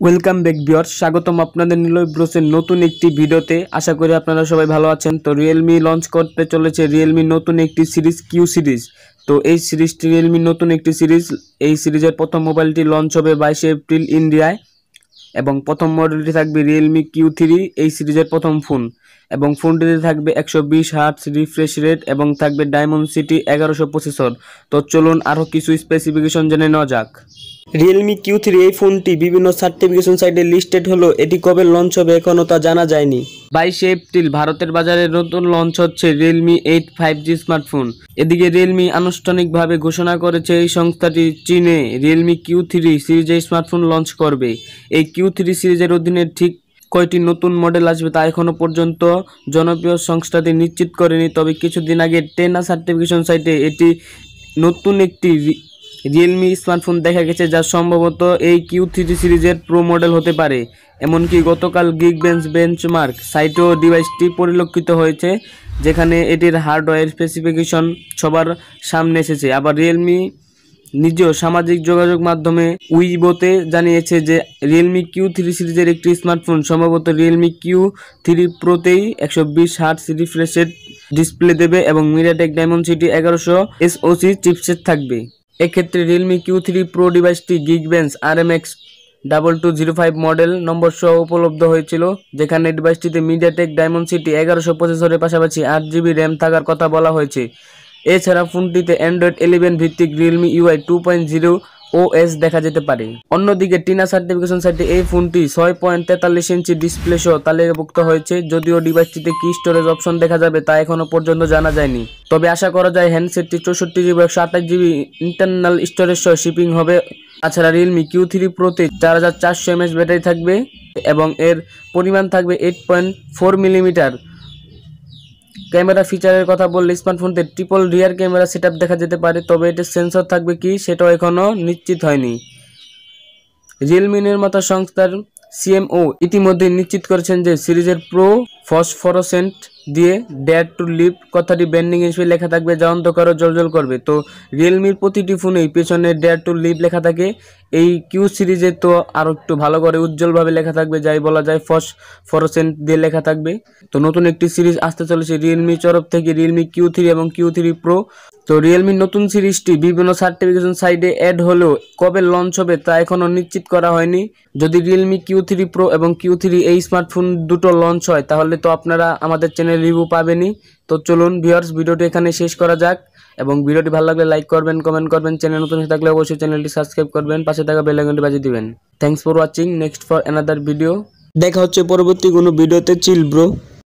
Welcome back viewers, স্বাগতম আপনাদের নিলয় ব্রোসের নতুন একটি ভিডিওতে। আশা করি আপনারা সবাই ভালো আছেন। তো রিয়েলমি লঞ্চ করতে চলেছে রিয়েলমি নতুন একটি সিরিজ কিউ সিরিজ। তো এই সিরিজটি রিয়েলমি নতুন একটি সিরিজ। এই সিরিজের প্রথম মোবাইলটি লঞ্চ হবে 22 এপ্রিল ইন্ডিয়ায় এবং প্রথম মডেলটি থাকবে রিয়েলমি Q3, এই সিরিজের প্রথম ফোন। এবং ফোনটিতে থাকবে 120 হার্টজ রিফ্রেশ রেট এবং থাকবে ডায়মন্ডসিটি 1100 প্রসেসর। তো চলুন আরও কিছু স্পেসিফিকেশন জেনে নেওয়া যাক। রিয়েলমি Q3 এই ফোনটি বিভিন্ন সার্টিফিকেশন সাইটে লিস্টেড হলো, এটি কবে লঞ্চ হবে এখনও তা জানা যায়নি। 22 এপ্রিল ভারতের বাজারে নতুন লঞ্চ হচ্ছে রিয়েলমি 8 5G স্মার্টফোন। এদিকে রিয়েলমি আনুষ্ঠানিকভাবে ঘোষণা করেছে এই সংস্থাটি চীনে রিয়েলমি Q3 সিরিজের স্মার্টফোন লঞ্চ করবে। এই Q3 সিরিজের অধীনে ঠিক কয়টি নতুন মডেল আসবে তা এখনও পর্যন্ত জনপ্রিয় সংস্থাটি নিশ্চিত করেনি। তবে কিছুদিন আগে টেনা সার্টিফিকেশন সাইটে এটি নতুন একটি রিয়েলমি স্মার্টফোন দেখা গেছে, যা সম্ভবত এই Q3 সিরিজের প্রো মডেল হতে পারে। এমনকি গতকাল বেঞ্চমার্ক সাইটেও ডিভাইসটি পরিলক্ষিত হয়েছে, যেখানে এটির হার্ডওয়্যার স্পেসিফিকেশন সবার সামনে এসেছে। আবার রিয়েলমি নিজেও সামাজিক যোগাযোগ মাধ্যমে উইবোতে জানিয়েছে যে রিয়েলমি Q3 সিরিজের একটি স্মার্টফোন সম্ভবত রিয়েলমি Q3 প্রোতেই 120 হার্টজ রিফ্রেশের ডিসপ্লে দেবে এবং মিডিয়াটেক ডায়মন্ডসিটি 1100 SoC চিপসেট থাকবে। এক্ষেত্রে রিয়েলমি Q3 প্রো ডিভাইসটি গিগবেঞ্চ RMX 2205 মডেল নম্বর সহ উপলব্ধ হয়েছিল, যেখানে ডিভাইসটিতে মিডিয়াটেক ডায়মন্ডসিটি 1100 প্রসেসরের পাশাপাশি 8GB র্যাম থাকার কথা বলা হয়েছে। এছাড়া ফোনটিতে অ্যান্ড্রয়েড 11 ভিত্তিক রিয়েলমি UI 2.0 OS দেখা যেতে পারে। অন্যদিকে টিনা সার্টিফিকেশন সাইটে এই ফোনটি 6.43 ইঞ্চি ডিসপ্লে সহ তালিকাভুক্ত হয়েছে। যদিও ডিভাইসটিতে কি স্টোরেজ অপশন দেখা যাবে তা এখনো পর্যন্ত জানা যায়নি। তবে আশা করা যায় হ্যান্ডসেটটি 64GB 128GB ইন্টারনাল স্টোরেজ সহ শিপিং হবে। তাছাড়া রিয়েলমি Q3 প্রোতে 4400 mAh ব্যাটারি থাকবে এবং এর পরিমাণ থাকবে 8.4 মিলিমিটার। ক্যামেরা ফিচারের কথা বললে স্মার্টফোনতে ট্রিপল রিয়ার ক্যামেরা সেটআপ দেখা যেতে পারে, তবে এটির সেন্সর থাকবে কি সেটাও এখনও নিশ্চিত হয়নি। রিয়েলমি নির্মাতা সংস্থার CMO ইতিমধ্যে নিশ্চিত করেছেন যে সিরিজের প্রো ফসফরসেন্ট দিয়ে ডেয়ার টু লিভ কথাটি ব্র্যান্ডিং হিসেবে লেখা থাকবে, যা অন্ধকারও জ্বলজ্বল করবে। তো রিয়েলমির প্রতিটি ফোনেই পেছনে ডেয়ার টু লিভ লেখা থাকে। এই কিউ সিরিজে তো আরও একটু ভালো করে উজ্জ্বলভাবে লেখা থাকবে, যাই বলা যায় ফসফরসেন্ট দিয়ে লেখা থাকবে। তো নতুন একটি সিরিজ আসতে চলেছে রিয়েলমির তরফ থেকে, রিয়েলমি Q3 এবং Q3 প্রো। তো রিয়েলমির নতুন সিরিজটি বিভিন্ন সার্টিফিকেশন সাইটে অ্যাড হলেও কবে লঞ্চ হবে তা এখনও নিশ্চিত করা হয়নি। যদি রিয়েলমি Q3 প্রো এবং Q3 এই স্মার্টফোন দুটো লঞ্চ হয় তাহলে তো আপনারা আমাদের চ্যানেল রিভিউ পাবেনই। তো চলুন ভিউয়ার্স, ভিডিওটি এখানে শেষ করা যাক এবং ভিডিওটি ভালো লাগলে লাইক করবেন, কমেন্ট করবেন, চ্যানেল নতুন হয়ে থাকলে অবশ্যই চ্যানেলটি সাবস্ক্রাইব করবেন, পাশে থাকা বেল আইকনটি বাজিয়ে দিবেন। Thanks for watching, next for another video. দেখা হচ্ছে পরবর্তী কোনো ভিডিওতে। Chill bro.